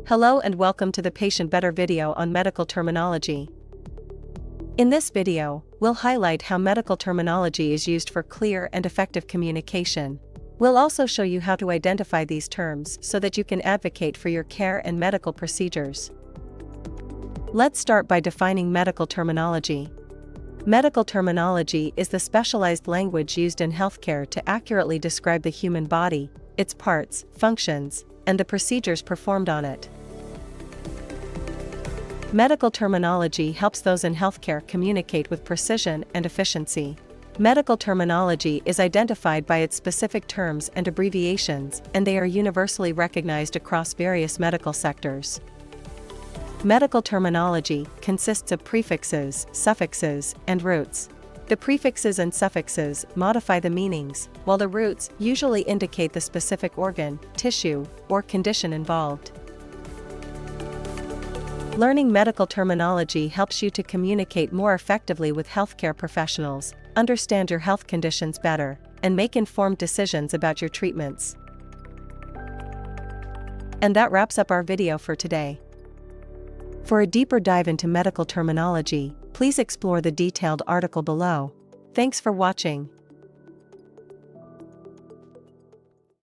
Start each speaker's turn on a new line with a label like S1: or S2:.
S1: Hello and welcome to the Patient Better video on medical terminology. In this video, we'll highlight how medical terminology is used for clear and effective communication. We'll also show you how to identify these terms so that you can advocate for your care and medical procedures. Let's start by defining medical terminology. Medical terminology is the specialized language used in healthcare to accurately describe the human body, its parts, functions, and the procedures performed on it. Medical terminology helps those in healthcare communicate with precision and efficiency. Medical terminology is identified by its specific terms and abbreviations, and they are universally recognized across various medical sectors. Medical terminology consists of prefixes, suffixes, and roots. The prefixes and suffixes modify the meanings, while the roots usually indicate the specific organ, tissue, or condition involved. Learning medical terminology helps you to communicate more effectively with healthcare professionals, understand your health conditions better, and make informed decisions about your treatments. And that wraps up our video for today. For a deeper dive into medical terminology, please explore the detailed article below. Thanks for watching.